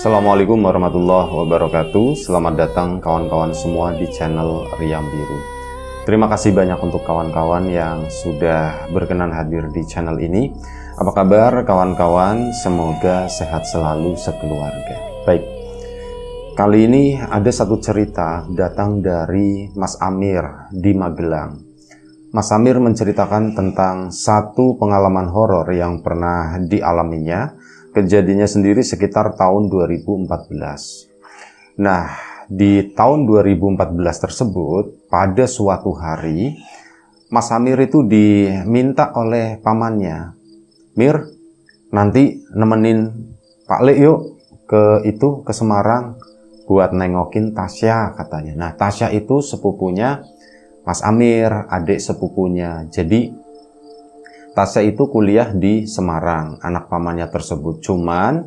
Assalamualaikum warahmatullahi wabarakatuh. Selamat datang kawan-kawan semua di channel Riam Biru. Terima kasih banyak untuk kawan-kawan yang sudah berkenan hadir di channel ini. Apa kabar kawan-kawan? Semoga sehat selalu sekeluarga. Baik, kali ini ada satu cerita datang dari Mas Amir di Magelang. Mas Amir menceritakan tentang satu pengalaman horor yang pernah dialaminya. Kejadiannya sendiri sekitar tahun 2014. Nah, di tahun 2014 tersebut, pada suatu hari, Mas Amir itu diminta oleh pamannya, "Mir, nanti nemenin Pak Le yuk ke Semarang buat nengokin Tasya," katanya. Nah, Tasya itu sepupunya Mas Amir, adik sepupunya. Jadi Tasya itu kuliah di Semarang, anak pamannya tersebut. Cuman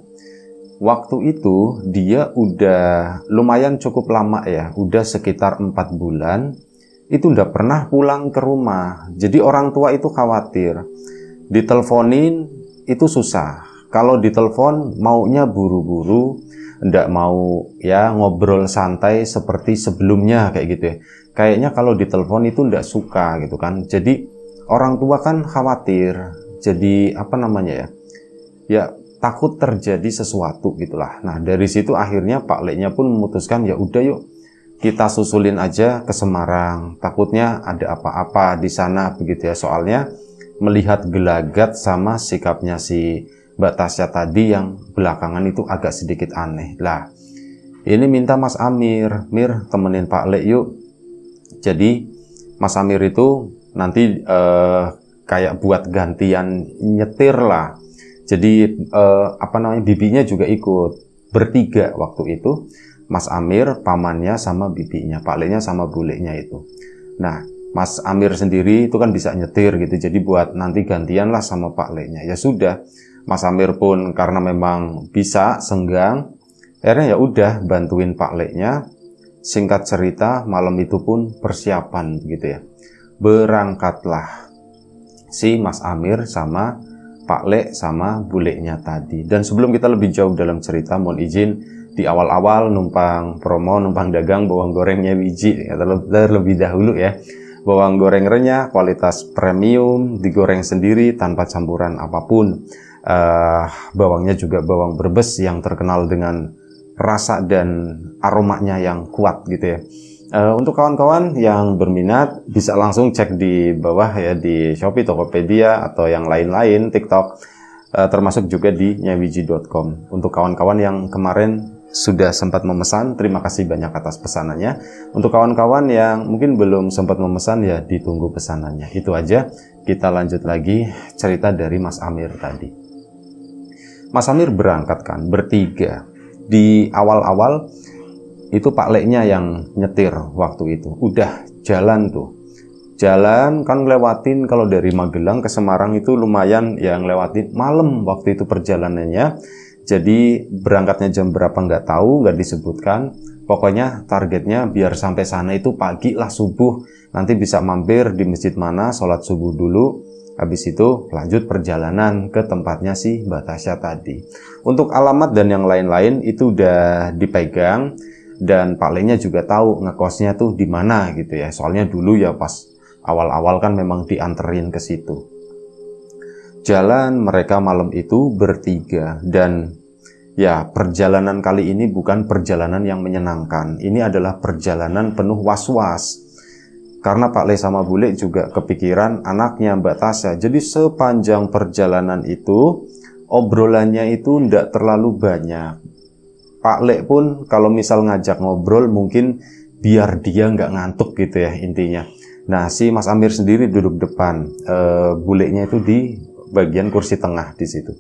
waktu itu dia udah lumayan cukup lama ya, udah sekitar 4 bulan, itu udah pernah pulang ke rumah. Jadi orang tua itu khawatir. Diteleponin itu susah. Kalau ditelepon maunya buru-buru, ndak mau ya ngobrol santai seperti sebelumnya kayak gitu ya. Kayaknya kalau ditelepon itu ndak suka gitu kan. Jadi orang tua kan khawatir, jadi ya takut terjadi sesuatu gitulah. Nah, dari situ akhirnya Pak Le-nya pun memutuskan, ya udah yuk kita susulin aja ke Semarang. Takutnya ada apa-apa di sana begitu ya. Soalnya melihat gelagat sama sikapnya si Mbak Tasya tadi yang belakangan itu agak sedikit aneh. Lah, ini minta Mas Amir, "Mir, temenin Pak Le yuk." Jadi Mas Amir itu nanti kayak buat gantian nyetir lah. Jadi bibinya juga ikut. Bertiga waktu itu, Mas Amir, pamannya sama bibinya, Pak Le-nya sama bulenya itu. Nah, Mas Amir sendiri itu kan bisa nyetir gitu. Jadi buat nanti gantian lah sama Pak Le-nya. Ya sudah, Mas Amir pun karena memang bisa senggang, akhirnya ya udah bantuin Pak Le-nya. Singkat cerita, malam itu pun persiapan gitu ya. Berangkatlah si Mas Amir sama Pak Le sama bulenya tadi. Dan sebelum kita lebih jauh dalam cerita, mohon izin di awal-awal numpang promo, numpang dagang bawang gorengnya Wiji ya, terlebih dahulu ya. Bawang goreng renyah, kualitas premium, digoreng sendiri tanpa campuran apapun. Bawangnya juga bawang Brebes yang terkenal dengan rasa dan aromanya yang kuat gitu ya. Untuk kawan-kawan yang berminat bisa langsung cek di bawah ya, di Shopee, Tokopedia atau yang lain-lain, TikTok, termasuk juga di nyawiji.com. Untuk kawan-kawan yang kemarin sudah sempat memesan, terima kasih banyak atas pesanannya. Untuk kawan-kawan yang mungkin belum sempat memesan, ya ditunggu pesanannya. Itu aja. Kita lanjut lagi cerita dari Mas Amir tadi. Mas Amir berangkat kan bertiga. Di awal-awal itu Pak Le-nya yang nyetir waktu itu. Udah jalan tuh. Jalan kan ngelewatin, kalau dari Magelang ke Semarang itu lumayan ya, ngelewatin malam waktu itu perjalanannya. Jadi berangkatnya jam berapa nggak tahu, nggak disebutkan. Pokoknya targetnya biar sampai sana itu pagi lah, subuh. Nanti bisa mampir di masjid mana, sholat subuh dulu. Habis itu lanjut perjalanan ke tempatnya si Mbak Tasya tadi. Untuk alamat dan yang lain-lain itu udah dipegang. Dan Pak Le-nya juga tahu ngekosnya tuh di mana gitu ya. Soalnya dulu ya pas awal-awal kan memang dianterin ke situ. Jalan mereka malam itu bertiga, dan ya perjalanan kali ini bukan perjalanan yang menyenangkan. Ini adalah perjalanan penuh was-was. Karena Pak Le sama Bule juga kepikiran anaknya Mbak Tasya. Jadi sepanjang perjalanan itu obrolannya itu ndak terlalu banyak. Pak Le pun kalau misal ngajak ngobrol mungkin biar dia nggak ngantuk gitu ya intinya. Nah, si Mas Amir sendiri duduk depan, bulenya itu di bagian kursi tengah di situ.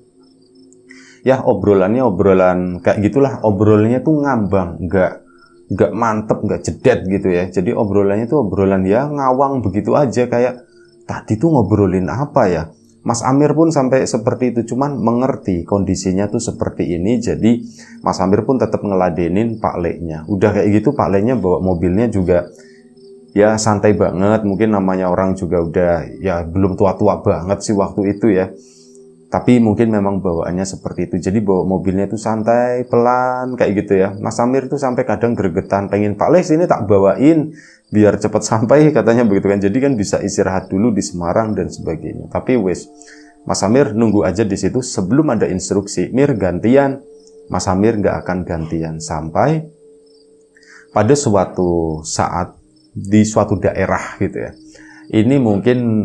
Ya obrolannya obrolan kayak gitulah, obrolannya tuh ngambang, nggak mantep, nggak jedet gitu ya. Jadi obrolannya tuh obrolan ya ngawang begitu aja, kayak tadi tuh ngobrolin apa ya. Mas Amir pun sampai seperti itu, cuman mengerti kondisinya tuh seperti ini. Jadi Mas Amir pun tetap ngeladenin Pak Le-nya. Udah kayak gitu Pak Le-nya bawa mobilnya juga ya santai banget. Mungkin namanya orang juga udah ya belum tua-tua banget sih waktu itu ya. Tapi mungkin memang bawaannya seperti itu. Jadi bawa mobilnya itu santai, pelan, kayak gitu ya. Mas Amir tuh sampai kadang gregetan, pengen Pak Le sini tak bawain, biar cepat sampai, katanya begitu kan. Jadi kan bisa istirahat dulu di Semarang dan sebagainya. Tapi wes, Mas Amir nunggu aja di situ sebelum ada instruksi. Mir gantian, Mas Amir nggak akan gantian. Sampai pada suatu saat, di suatu daerah gitu ya. Ini mungkin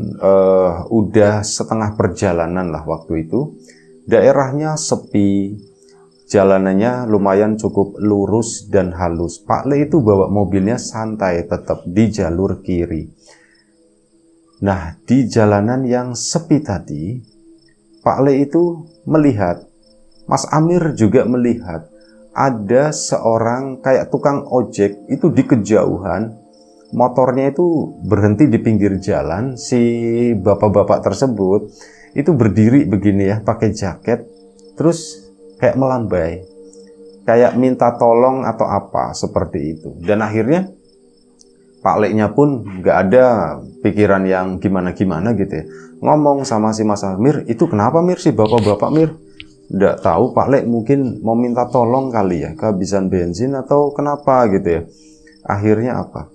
udah setengah perjalanan lah waktu itu. Daerahnya sepi, jalanannya lumayan cukup lurus dan halus. Pak Le itu bawa mobilnya santai tetap di jalur kiri. Nah, di jalanan yang sepi tadi, Pak Le itu melihat, Mas Amir juga melihat, ada seorang kayak tukang ojek itu di kejauhan. Motornya itu berhenti di pinggir jalan. Si bapak-bapak tersebut itu berdiri begini ya, pakai jaket, terus kayak melambai, kayak minta tolong atau apa seperti itu. Dan akhirnya Pak Le-nya pun nggak ada pikiran yang gimana-gimana gitu ya, ngomong sama si Mas Amir, itu kenapa Mir, si bapak-bapak Mir? Nggak tahu, Pak Le mungkin mau minta tolong kali ya, kehabisan bensin atau kenapa gitu ya. Akhirnya apa?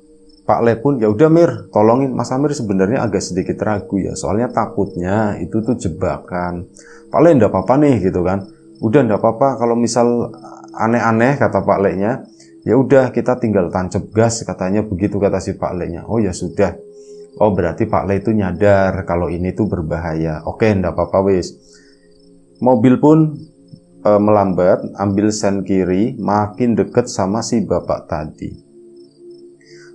Pak Le pun ya udah Mir, tolongin. Mas Amir sebenarnya agak sedikit ragu ya, soalnya takutnya itu tuh jebakan. Pak Le enggak apa-apa nih gitu kan. Udah enggak apa-apa kalau misal aneh-aneh, kata Pak Le-nya. Ya udah kita tinggal tancap gas, katanya begitu, kata si Pak Le-nya. Oh ya sudah. Oh berarti Pak Le itu nyadar kalau ini tuh berbahaya. Oke, enggak apa-apa wis. Mobil pun melambat, ambil sen kiri, makin deket sama si bapak tadi.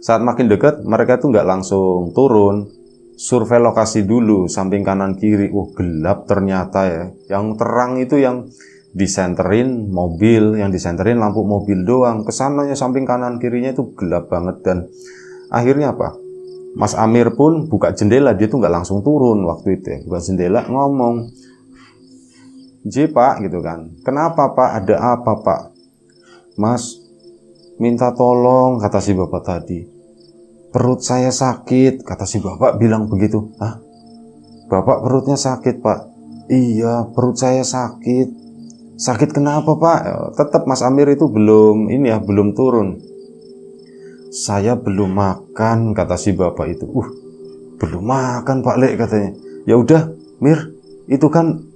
Saat makin dekat, mereka tuh nggak langsung turun, survei lokasi dulu, samping kanan kiri. Gelap ternyata ya. Yang terang itu yang disenterin mobil, yang disenterin lampu mobil doang. Kesananya samping kanan kirinya itu gelap banget. Dan akhirnya apa? Mas Amir pun buka jendela, dia tuh nggak langsung turun waktu itu ya. Buka jendela, ngomong, "J Pak," gitu kan. "Kenapa Pak? Ada apa Pak?" "Mas, minta tolong," kata si bapak tadi. "Perut saya sakit," kata si bapak bilang begitu. "Hah? Bapak perutnya sakit Pak?" "Iya, perut saya sakit." "Sakit kenapa Pak?" Tetap Mas Amir itu belum turun. "Saya belum makan," kata si bapak itu. "Belum makan Pak Le," katanya. "Ya udah Mir, itu kan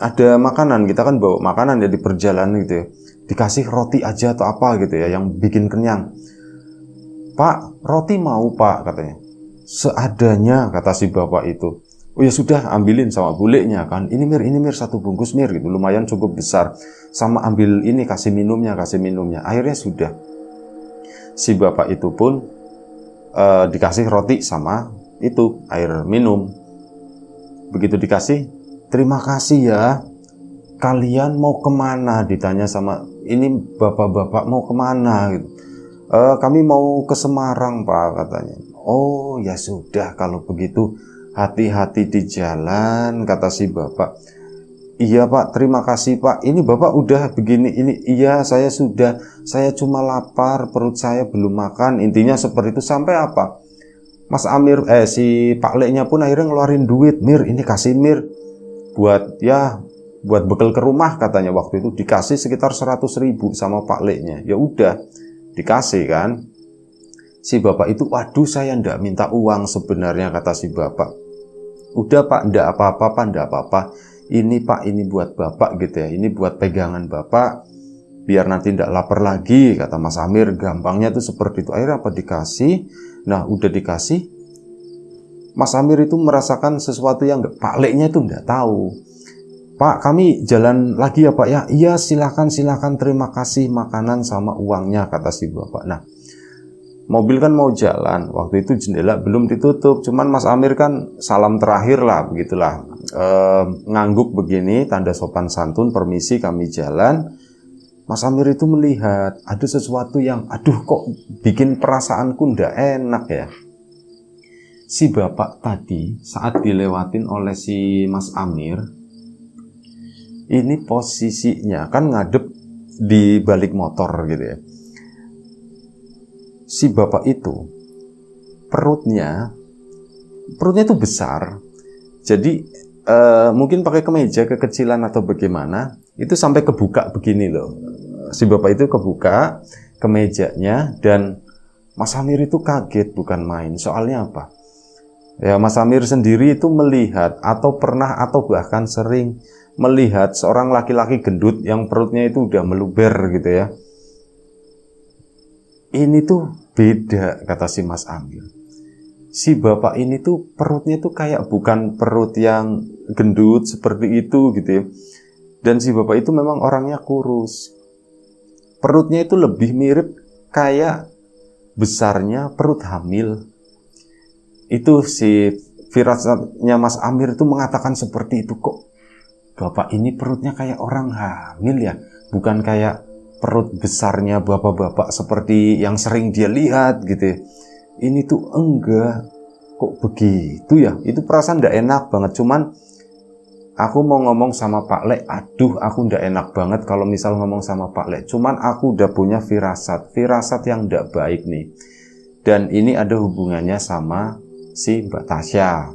ada makanan, kita kan bawa makanan ya di perjalanan gitu ya. Dikasih roti aja atau apa gitu ya, yang bikin kenyang." "Pak, roti mau Pak," katanya. "Seadanya," kata si bapak itu. "Oh ya sudah, ambilin sama bulenya kan. Ini Mir, satu bungkus Mir," gitu, lumayan cukup besar. "Sama ambil ini, kasih minumnya. Akhirnya sudah. Si bapak itu pun dikasih roti sama itu air minum. Begitu dikasih, "Terima kasih ya. Kalian mau kemana?" ditanya sama ini bapak-bapak, "Mau kemana?" gitu. "Kami mau ke Semarang Pak," katanya. "Oh ya sudah kalau begitu, hati-hati di jalan," kata si bapak. "Iya Pak, terima kasih Pak. Ini Bapak udah begini ini." "Iya saya sudah, saya cuma lapar, perut saya belum makan." Intinya seperti itu. Sampai apa? Mas Amir si Pak Le-nya pun akhirnya ngeluarin duit. "Mir, ini kasih Mir buat bekal ke rumah," katanya waktu itu. Dikasih sekitar 100.000 sama Pak Le-nya. Ya udah, dikasih kan. Si bapak itu, "Waduh, saya ndak minta uang sebenarnya," kata si bapak. "Udah Pak, ndak apa-apa Pak, ndak apa-apa. Ini Pak, ini buat Bapak gitu ya. Ini buat pegangan Bapak, biar nanti ndak lapar lagi," kata Mas Amir. Gampangnya tuh seperti itu. Akhirnya apa, dikasih. Nah, udah dikasih, Mas Amir itu merasakan sesuatu yang Pak Le-nya itu ndak tahu. "Pak, kami jalan lagi ya Pak ya?" "Iya, silakan, terima kasih makanan sama uangnya," kata si bapak. Nah, mobil kan mau jalan, waktu itu jendela belum ditutup, cuman Mas Amir kan salam terakhir lah, begitulah, ngangguk begini, tanda sopan santun, "Permisi kami jalan." Mas Amir itu melihat ada sesuatu yang, aduh kok bikin perasaanku ndak enak ya. Si bapak tadi saat dilewatin oleh si Mas Amir, ini posisinya kan ngadep di balik motor gitu ya. Si bapak itu perutnya itu besar. Jadi mungkin pakai kemeja kekecilan atau bagaimana, itu sampai kebuka begini loh. Si bapak itu kebuka kemejanya dan Mas Amir itu kaget bukan main. Soalnya apa? Ya, Mas Amir sendiri itu melihat atau pernah atau bahkan sering melihat seorang laki-laki gendut yang perutnya itu udah meluber gitu ya. Ini tuh beda, kata si Mas Amir. Si bapak ini tuh perutnya tuh kayak bukan perut yang gendut seperti itu gitu ya. Dan si bapak itu memang orangnya kurus. Perutnya itu lebih mirip kayak besarnya perut hamil. Itu si firasatnya Mas Amir itu mengatakan seperti itu. Kok bapak ini perutnya kayak orang hamil ya, bukan kayak perut besarnya bapak-bapak seperti yang sering dia lihat gitu ya. Ini tuh enggak, kok begitu ya. Itu perasaan gak enak banget. Cuman aku mau ngomong sama Pak Lek, aduh aku gak enak banget kalau misal ngomong sama Pak Lek. Cuman aku udah punya firasat yang gak baik nih. Dan ini ada hubungannya sama si Mbak Tasya.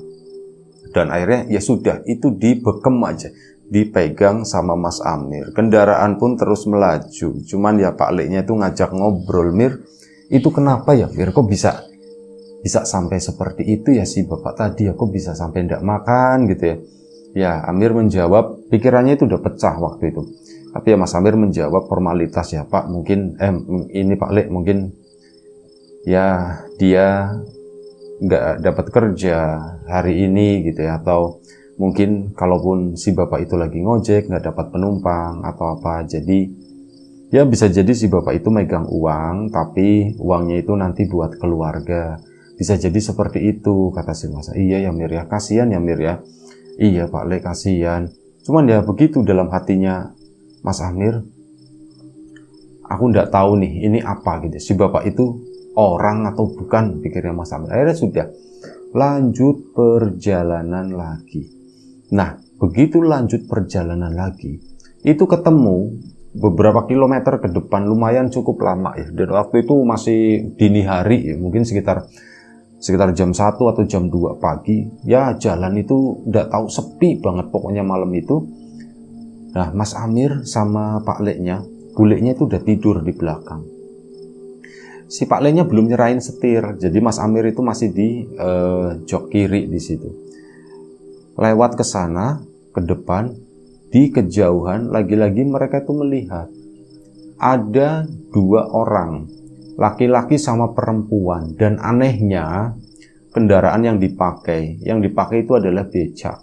Dan akhirnya ya sudah, itu dibekem aja, dipegang sama Mas Amir. Kendaraan pun terus melaju. Cuman ya Pak Leknya itu ngajak ngobrol, Mir, itu kenapa ya Mir, kok bisa sampai seperti itu ya si bapak tadi, aku bisa sampai ndak makan gitu ya. Ya Amir menjawab, pikirannya itu udah pecah waktu itu. Tapi ya Mas Amir menjawab formalitas, ya Pak, mungkin ini Pak Lek mungkin ya dia nggak dapat kerja hari ini gitu ya, atau mungkin kalaupun si bapak itu lagi ngojek nggak dapat penumpang atau apa, jadi ya bisa jadi si bapak itu megang uang tapi uangnya itu nanti buat keluarga. Bisa jadi seperti itu, kata si Mas. Iya ya Mir ya, kasihan ya Mir ya. Iya Pak Lek, kasihan. Cuman ya begitu dalam hatinya Mas Amir. Aku nggak tahu nih ini apa gitu. Si bapak itu orang atau bukan, pikirnya Mas Amir. Akhirnya sudah lanjut perjalanan lagi. Nah, begitu lanjut perjalanan lagi, itu ketemu beberapa kilometer ke depan, lumayan cukup lama ya. Dan waktu itu masih dini hari ya, mungkin sekitar jam 1 atau jam 2 pagi. Ya jalan itu nggak tahu, sepi banget pokoknya malam itu. Nah, Mas Amir sama Pak Leknya, buleknya itu udah tidur di belakang. Si Pak Leknya belum nyerahin setir, jadi Mas Amir itu masih di jok kiri di situ. Lewat ke sana, ke depan, di kejauhan lagi-lagi mereka itu melihat ada 2 orang, laki-laki sama perempuan, dan anehnya kendaraan yang dipakai itu adalah becak.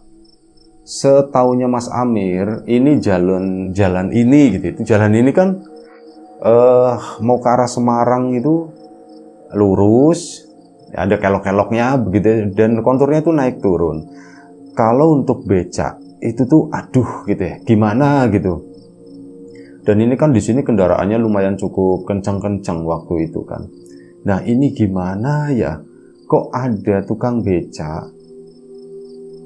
Setaunya Mas Amir, ini jalan ini gitu. Itu jalan ini kan mau ke arah Semarang itu lurus, ada kelok-keloknya begitu, dan konturnya itu naik turun. Kalau untuk becak itu tuh aduh gitu ya, gimana gitu. Dan ini kan di sini kendaraannya lumayan cukup kencang-kencang waktu itu kan. Nah ini gimana ya? Kok ada tukang becak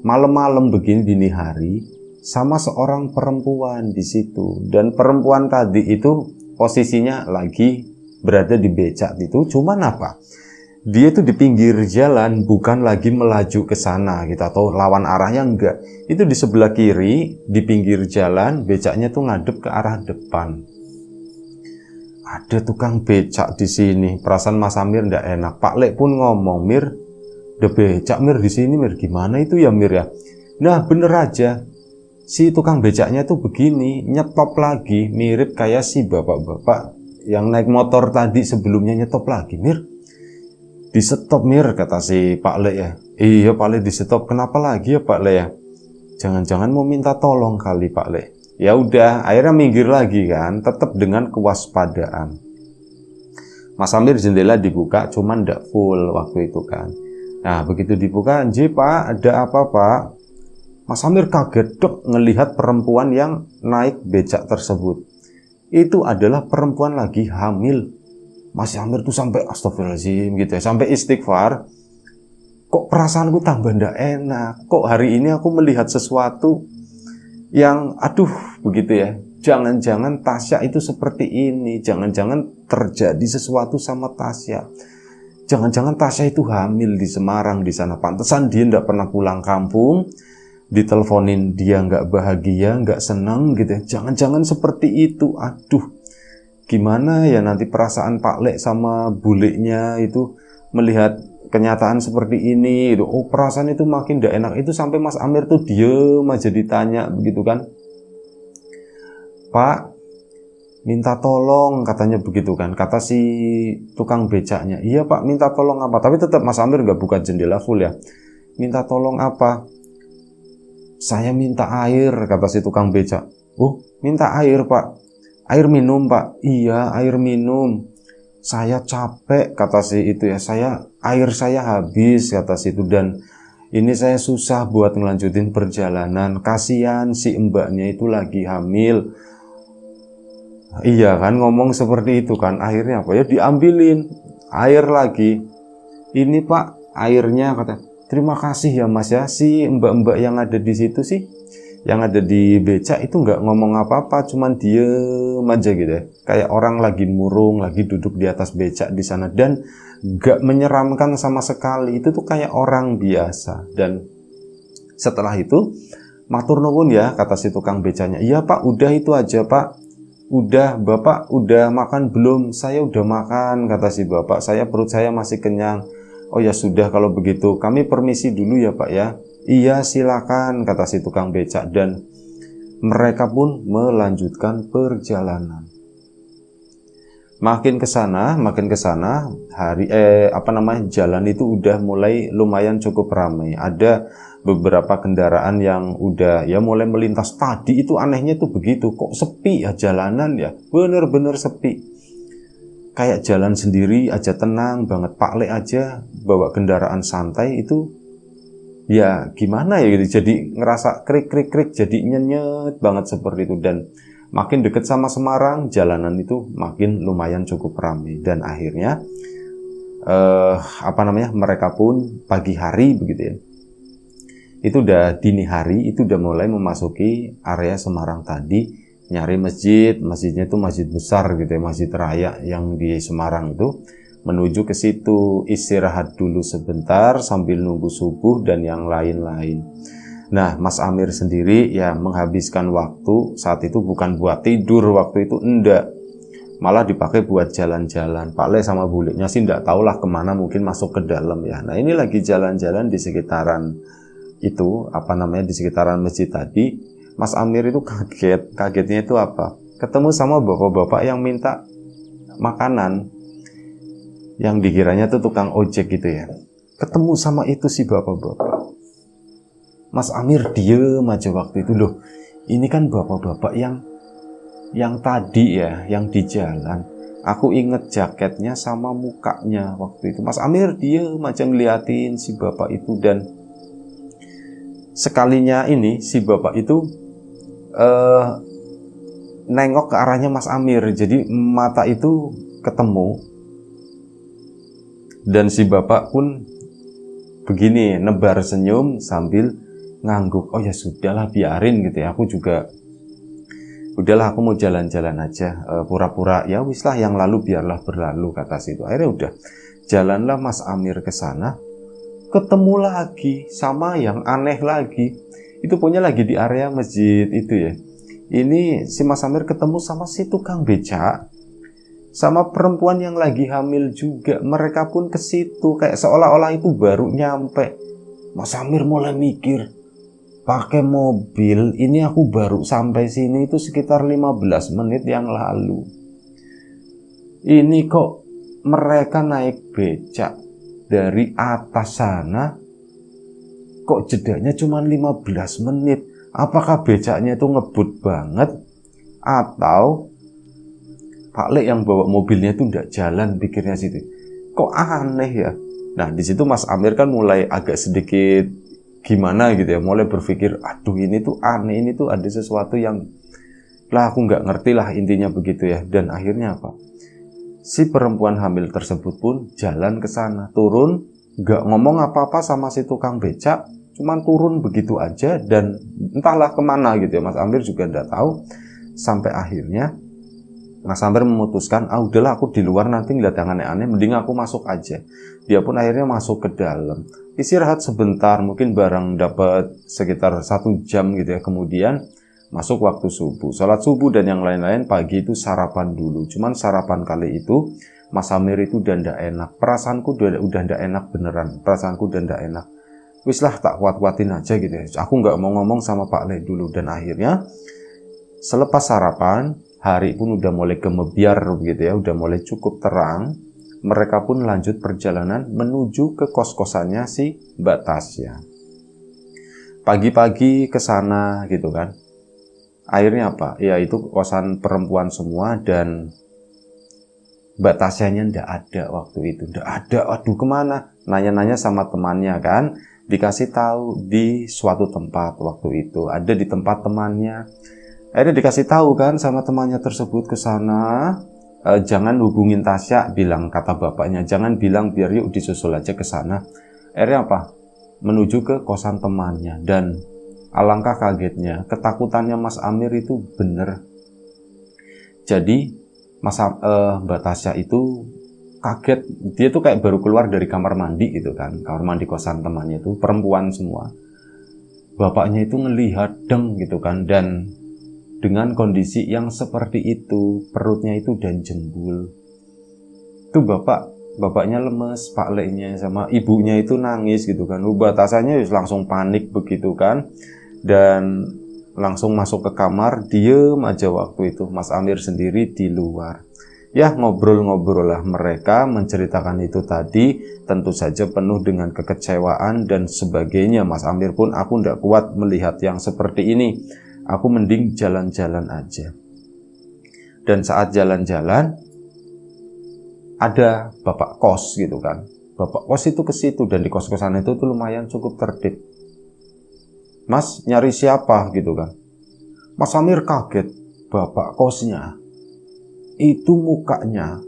malam-malam begini dini hari sama seorang perempuan di situ. Dan perempuan tadi itu posisinya lagi berada di becak itu. Cuman apa? Dia itu di pinggir jalan, bukan lagi melaju ke sana gitu atau lawan arahnya, enggak. Itu di sebelah kiri, di pinggir jalan, becaknya tuh ngadep ke arah depan. Ada tukang becak di sini. Perasaan Mas Amir ndak enak. Pak Lek pun ngomong, Mir, ada becak Mir di sini, Mir, gimana itu ya Mir ya? Nah bener aja, si tukang becaknya tuh begini, nyetop lagi, mirip kayak si bapak-bapak yang naik motor tadi sebelumnya nyetop lagi, Mir. Di stop Mir, kata si Pak Lek ya. Iya Pak Lek, di stop. Kenapa lagi ya Pak Lek ya? Jangan-jangan mau minta tolong kali Pak Lek. Ya udah, akhirnya minggir lagi kan, tetap dengan kewaspadaan. Mas Amir jendela dibuka, cuman ndak full waktu itu kan. Nah begitu dibuka, "Nji Pak, ada apa Pak?" Mas Amir kaget dok ngelihat perempuan yang naik becak tersebut. Itu adalah perempuan lagi hamil. Mas Amir tuh sampai astagfirullahaladzim gitu ya, sampai istighfar. Kok perasaanku tambah ndak enak, kok hari ini aku melihat sesuatu yang aduh begitu ya. Jangan-jangan Tasya itu seperti ini, jangan-jangan terjadi sesuatu sama Tasya. Jangan-jangan Tasya itu hamil di Semarang di sana, pantesan dia ndak pernah pulang kampung. diteleponin dia nggak bahagia, nggak senang gitu. Jangan-jangan seperti itu. Aduh, gimana ya nanti perasaan Pak Lek sama bulenya itu melihat kenyataan seperti ini. Oh, perasaan itu makin nggak enak. Itu sampai Mas Amir tuh diem aja ditanya begitu kan. Pak, minta tolong, katanya begitu kan, kata si tukang becaknya. Iya Pak, minta tolong apa? Tapi tetap Mas Amir nggak buka jendela full ya. Minta tolong apa? Saya minta air, kata si tukang becak. Oh, minta air Pak. Air minum Pak. Iya, air minum. Saya capek, kata si itu ya. Air saya habis, kata si itu, dan ini saya susah buat ngelanjutin perjalanan. Kasihan si mbaknya itu lagi hamil. Iya kan, ngomong seperti itu kan. Akhirnya apa ya, diambilin air lagi. Ini Pak airnya, kata. Terima kasih ya Mas ya. Si mbak-mbak yang ada di situ sih, yang ada di becak itu nggak ngomong apa-apa, cuman diem aja gitu ya. Kayak orang lagi murung, lagi duduk di atas becak di sana, dan nggak menyeramkan sama sekali. Itu tuh kayak orang biasa. Dan setelah itu, matur nuwun ya, kata si tukang becaknya. Iya Pak, udah itu aja Pak. Udah, Bapak udah makan belum? Saya udah makan, kata si Bapak. Perut saya masih kenyang. Oh ya sudah, kalau begitu kami permisi dulu ya Pak ya. Iya silakan, kata si tukang becak, dan mereka pun melanjutkan perjalanan. Makin ke sana jalan itu udah mulai lumayan cukup ramai. Ada beberapa kendaraan yang udah ya mulai melintas. Tadi itu anehnya tuh begitu, kok sepi ya jalanan ya, bener-bener sepi. Kayak jalan sendiri aja, tenang banget. Pak Lek aja bawa kendaraan santai itu ya gimana ya gitu, jadi ngerasa krik, jadi nyenyet banget seperti itu. Dan makin deket sama Semarang, jalanan itu makin lumayan cukup ramai. Dan akhirnya mereka pun pagi hari begitu ya, itu udah dini hari, itu udah mulai memasuki area Semarang tadi, nyari masjidnya itu masjid besar gitu ya, masjid raya yang di Semarang itu. Menuju ke situ, istirahat dulu sebentar sambil nunggu subuh dan yang lain-lain. Nah, Mas Amir sendiri ya menghabiskan waktu saat itu bukan buat tidur, waktu itu enggak, malah dipakai buat jalan-jalan. Pak Le sama buliknya sih enggak tahulah kemana, mungkin masuk ke dalam ya. Nah, ini lagi jalan-jalan di sekitaran itu, di sekitaran masjid tadi. Mas Amir itu kagetnya itu apa? Ketemu sama bapak-bapak yang minta makanan, yang dikiranya tuh tukang ojek gitu ya. Ketemu sama itu si bapak-bapak. Mas Amir diem aja waktu itu. Loh, ini kan bapak-bapak yang tadi ya, yang di jalan. Aku inget jaketnya sama mukanya waktu itu. Mas Amir diem aja ngeliatin si bapak itu, dan sekalinya ini si bapak itu nengok ke arahnya Mas Amir. Jadi mata itu ketemu. Dan si bapak pun begini, nebar senyum sambil ngangguk. Oh ya sudahlah, biarin gitu ya. Aku mau jalan-jalan aja. Pura-pura ya wis lah, yang lalu biarlah berlalu, kata si itu. Akhirnya udah jalanlah Mas Amir ke sana. Ketemu lagi sama yang aneh lagi. Itu punya lagi di area masjid itu ya. Ini si Mas Amir ketemu sama si tukang becak, sama perempuan yang lagi hamil juga. Mereka pun ke situ kayak seolah-olah itu baru nyampe. Mas Amir mulai mikir, pakai mobil ini aku baru sampai sini itu sekitar 15 menit yang lalu. Ini kok mereka naik becak dari atas sana, kok jedanya cuma 15 menit. Apakah becaknya itu ngebut banget, atau Pak Lek yang bawa mobilnya itu nggak jalan, pikirnya situ. Kok aneh ya. Nah, di situ Mas Amir kan mulai agak sedikit gimana gitu ya, mulai berpikir, aduh ini tuh aneh, ini tuh ada sesuatu yang lah aku nggak ngerti lah, intinya begitu ya. Dan akhirnya apa? Si perempuan hamil tersebut pun jalan ke sana, turun, nggak ngomong apa-apa sama si tukang becak, cuman turun begitu aja, dan entahlah kemana gitu ya. Mas Amir juga nggak tahu. Sampai akhirnya Mas Amir memutuskan, udahlah aku di luar nanti ngeliat yang aneh-aneh, mending aku masuk aja. Dia pun akhirnya masuk ke dalam. Istirahat sebentar, mungkin barang dapat sekitar 1 jam gitu ya. Kemudian masuk waktu subuh. Sholat subuh dan yang lain-lain, pagi itu sarapan dulu. Cuman sarapan kali itu, Mas Amir itu udah ndak enak. Perasaanku udah ndak enak beneran. Perasaanku udah ndak enak. Wis lah, tak kuat-kuatin aja gitu ya. Aku nggak mau ngomong sama Pak Le dulu. Dan akhirnya, selepas sarapan, hari pun udah mulai gemebiar begitu ya, udah mulai cukup terang. Mereka pun lanjut perjalanan menuju ke kos-kosannya si Mbak Tasya. Pagi-pagi ke sana gitu kan. Akhirnya apa? Ya itu kosan perempuan semua dan Mbak Tasyanya ndak ada waktu itu. Ndak ada, aduh kemana? Nanya-nanya sama temannya kan. Dikasih tahu di suatu tempat waktu itu. Ada di tempat temannya. Akhirnya dikasih tahu kan sama temannya tersebut ke sana, jangan hubungin Tasya, bilang kata bapaknya, jangan bilang, biar yuk disusul aja ke sana. Akhirnya apa? Menuju ke kosan temannya dan alangkah kagetnya, ketakutannya Mas Amir itu bener. Jadi Mbak Tasya itu kaget, dia tuh kayak baru keluar dari kamar mandi gitu kan, kamar mandi kosan temannya itu perempuan semua. Bapaknya itu ngelihat deng gitu kan, dan dengan kondisi yang seperti itu, perutnya itu dan jembul. Itu bapaknya lemes, Pak Le-nya sama ibunya itu nangis gitu kan. Batasannya langsung panik begitu kan. Dan langsung masuk ke kamar, diem aja waktu itu. Mas Amir sendiri di luar. Ya, ngobrol-ngobrol lah mereka, menceritakan itu tadi, tentu saja penuh dengan kekecewaan dan sebagainya. Mas Amir pun, aku ndak kuat melihat yang seperti ini. Aku mending jalan-jalan aja. Dan saat jalan-jalan, ada bapak kos gitu kan. Bapak kos itu ke situ, dan di kos-kosan itu tuh lumayan cukup tertib. Mas, nyari siapa gitu kan. Mas Amir kaget, bapak kosnya itu mukanya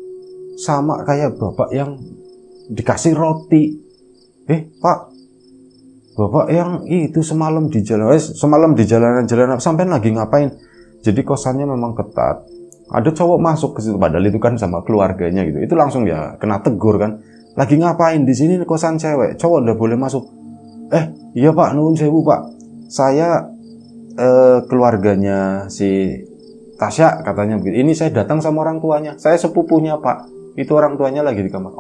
sama kayak bapak yang dikasih roti. Pak, bapak yang itu semalam di jalanan sampai lagi ngapain? Jadi kosannya memang ketat. Ada cowok masuk ke situ, padahal itu kan sama keluarganya gitu. Itu langsung ya kena tegur kan. Lagi ngapain di sini, kosan cewek, cowok udah boleh masuk. Iya Pak, nuwun sewu Pak. Saya keluarganya si Tasya katanya begitu. Ini saya datang sama orang tuanya. Saya sepupunya Pak. Itu orang tuanya lagi di kamar.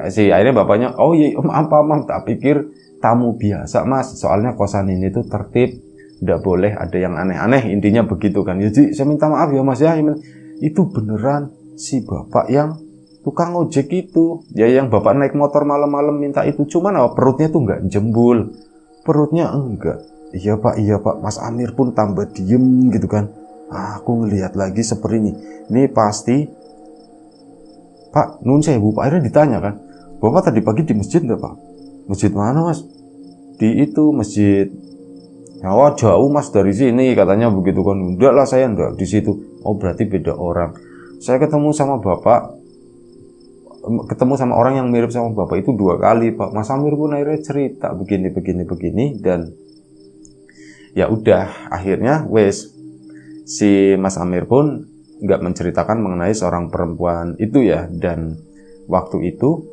Akhirnya bapaknya, iya maaf, tak pikir tamu biasa Mas, soalnya kosan ini tuh tertib, tidak boleh ada yang aneh-aneh, intinya begitu kan. Jadi saya minta maaf ya Mas ya. Itu beneran si bapak yang tukang ojek itu, ya yang bapak naik motor malam-malam minta itu. Cuman perutnya tuh nggak jembul, perutnya enggak. Iya Pak, Mas Amir pun tambah diem gitu kan. Aku ngelihat lagi seperti ini pasti Pak, nun sewu Pak. Akhirnya ditanya kan, Bapak tadi pagi di masjid nggak Pak? Masjid mana Mas? Di itu masjid. Jauh Mas dari sini katanya begitu kan. Enggak lah, saya enggak di situ. Berarti beda orang. Saya ketemu sama orang yang mirip sama Bapak itu 2 kali Pak. Mas Amir pun akhirnya cerita begini dan ya udah, akhirnya si Mas Amir pun nggak menceritakan mengenai seorang perempuan itu ya. Dan waktu itu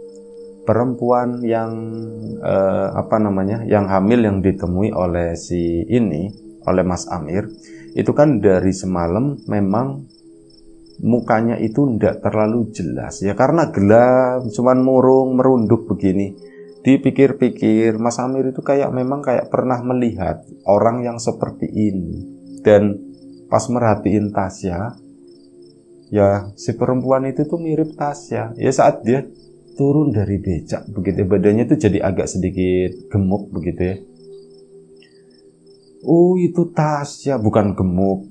perempuan yang yang hamil yang ditemui oleh oleh Mas Amir itu kan dari semalam memang mukanya itu ndak terlalu jelas ya, karena gelap, cuman murung merunduk begini. Dipikir-pikir Mas Amir itu memang kayak pernah melihat orang yang seperti ini. Dan pas merhatiin Tasya, ya si perempuan itu tuh mirip Tasya. Ya saat dia turun dari becak begitu, badannya itu jadi agak sedikit gemuk begitu ya. Itu Tasya, bukan gemuk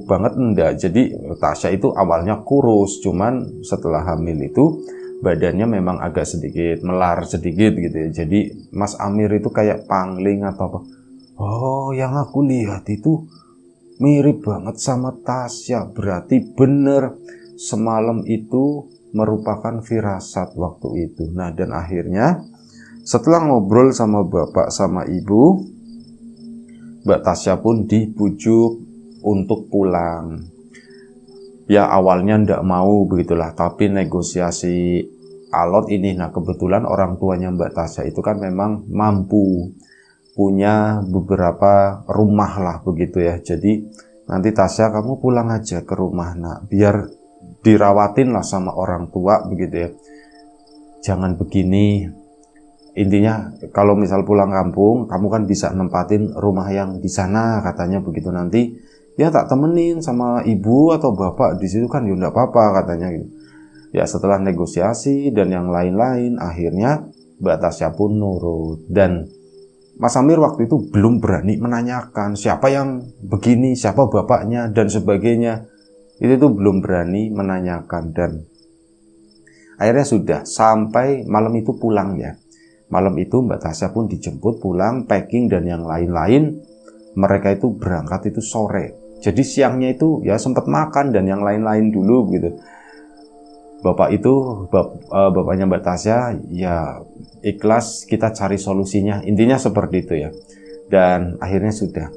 banget enggak. Jadi Tasya itu awalnya kurus, cuman setelah hamil itu badannya memang agak sedikit melar sedikit gitu ya. Jadi Mas Amir itu kayak pangling atau apa. Yang aku lihat itu mirip banget sama Tasya. Berarti bener semalam itu merupakan firasat waktu itu. Nah, dan akhirnya setelah ngobrol sama bapak sama ibu, Mbak Tasya pun dibujuk untuk pulang. ya awalnya ndak mau begitulah, tapi negosiasi alot ini. Nah kebetulan orang tuanya Mbak Tasya itu kan memang mampu, punya beberapa rumah lah begitu ya. Jadi nanti Tasya kamu pulang aja ke rumah nak, biar dirawatin lah sama orang tua begitu ya. Jangan begini. Intinya kalau misal pulang kampung, kamu kan bisa nempatin rumah yang di sana katanya begitu. Nanti ya tak temenin sama ibu atau bapak di situ kan ya enggak apa-apa katanya gitu. Ya setelah negosiasi dan yang lain-lain, akhirnya Mbak Tasya pun nurut. Dan Mas Amir waktu itu belum berani menanyakan siapa yang begini, siapa bapaknya dan sebagainya. Itu tuh belum berani menanyakan. Dan akhirnya sudah sampai malam itu pulang ya. Malam itu Mbak Tasya pun dijemput pulang, packing dan yang lain-lain. Mereka itu berangkat itu sore. Jadi siangnya itu ya sempat makan dan yang lain-lain dulu gitu. Bapak itu, bapaknya Mbak Tasya ya ikhlas, kita cari solusinya. Intinya seperti itu ya. Dan akhirnya sudah.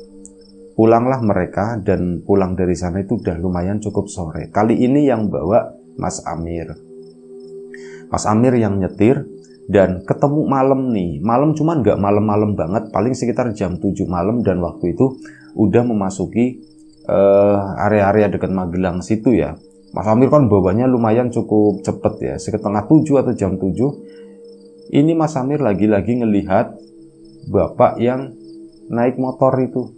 Pulanglah mereka dan pulang dari sana itu udah lumayan cukup sore. Kali ini yang bawa Mas Amir. Mas Amir yang nyetir. Dan ketemu malam nih, malam cuman nggak malam-malam banget, paling sekitar jam 7 malam. Dan waktu itu udah memasuki area-area dekat Magelang situ ya. Mas Amir kan bawanya lumayan cukup cepet ya, setengah 7 atau jam 7. Ini Mas Amir lagi-lagi ngelihat bapak yang naik motor itu.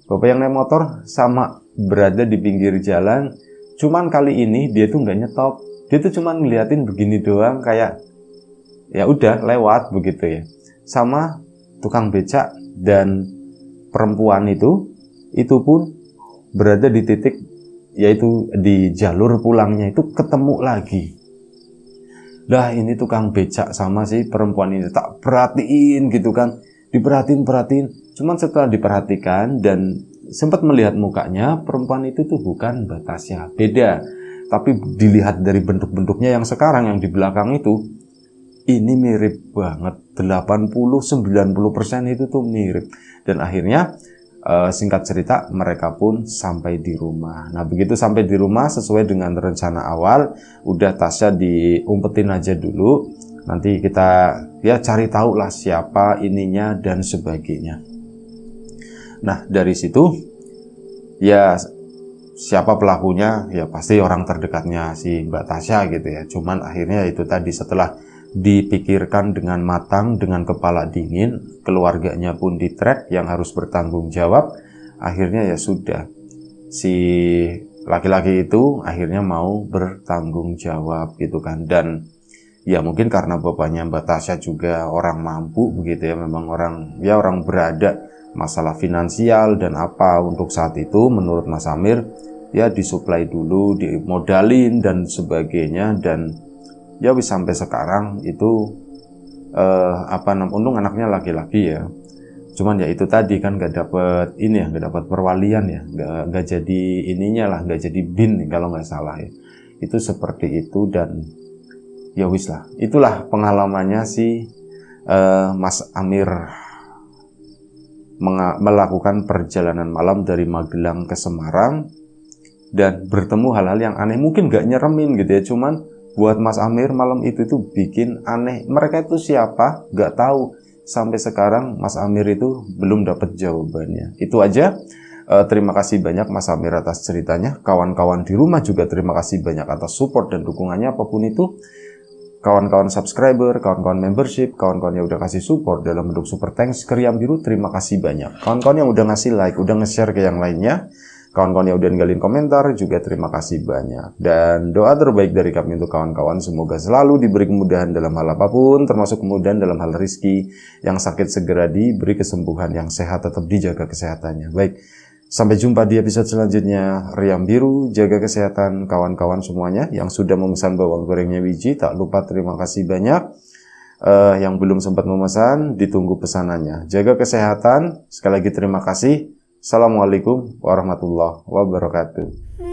Bapak yang naik motor sama berada di pinggir jalan, cuman kali ini dia tuh nggak nyetop. Dia tuh cuman ngeliatin begini doang, kayak ya udah lewat begitu ya. Sama tukang becak dan perempuan itu pun berada di titik, yaitu di jalur pulangnya itu ketemu lagi. Lah ini tukang becak sama si perempuan ini tak perhatiin gitu kan, diperhatiin. Cuman setelah diperhatikan dan sempat melihat mukanya, perempuan itu tuh bukan Mbak Tasya, beda. Tapi dilihat dari bentuk-bentuknya yang sekarang yang di belakang itu, ini mirip banget, 80-90% itu tuh mirip. Dan akhirnya singkat cerita mereka pun sampai di rumah. Nah begitu sampai di rumah sesuai dengan rencana awal, udah Tasya diumpetin aja dulu. Nanti kita ya cari tahu lah siapa ininya dan sebagainya. Nah dari situ ya siapa pelakunya ya pasti orang terdekatnya si Mbak Tasya gitu ya. Cuman akhirnya itu tadi setelah dipikirkan dengan matang, dengan kepala dingin, keluarganya pun di-track yang harus bertanggung jawab. Akhirnya ya sudah, si laki-laki itu akhirnya mau bertanggung jawab gitu kan. Dan ya mungkin karena bapaknya Mbak Tasya juga orang mampu begitu ya, memang orang berada, masalah finansial dan apa untuk saat itu menurut Mas Amir ya disuplai dulu, dimodalin dan sebagainya. Dan ya wis sampai sekarang itu untung anaknya laki-laki ya. Cuman ya itu tadi kan nggak dapet ini ya, nggak dapet perwalian ya, nggak jadi ininya lah, nggak jadi bin kalau nggak salah ya. Itu seperti itu. Dan ya wis lah, itulah pengalamannya si Mas Amir melakukan perjalanan malam dari Magelang ke Semarang dan bertemu hal-hal yang aneh. Mungkin nggak nyeremin gitu ya, cuman buat Mas Amir malam itu tuh bikin aneh. Mereka itu siapa? Nggak tahu. Sampai sekarang Mas Amir itu belum dapat jawabannya. Itu aja. Terima kasih banyak Mas Amir atas ceritanya. Kawan-kawan di rumah juga terima kasih banyak atas support dan dukungannya apapun itu. Kawan-kawan subscriber, kawan-kawan membership, kawan-kawan yang udah kasih support dalam bentuk super thanks ke Riam Biru, terima kasih banyak. Kawan-kawan yang udah ngasih like, udah nge-share ke yang lainnya, kawan-kawan yang udah ninggalin komentar juga terima kasih banyak. Dan doa terbaik dari kami untuk kawan-kawan, semoga selalu diberi kemudahan dalam hal apapun, termasuk kemudahan dalam hal rezeki. Yang sakit segera diberi kesembuhan, yang sehat tetap dijaga kesehatannya. Baik, sampai jumpa di episode selanjutnya. Riam Biru, jaga kesehatan kawan-kawan semuanya. Yang sudah memesan bawang gorengnya Wiji, tak lupa terima kasih banyak. Yang belum sempat memesan, ditunggu pesanannya. Jaga kesehatan, sekali lagi terima kasih. Assalamualaikum warahmatullahi wabarakatuh.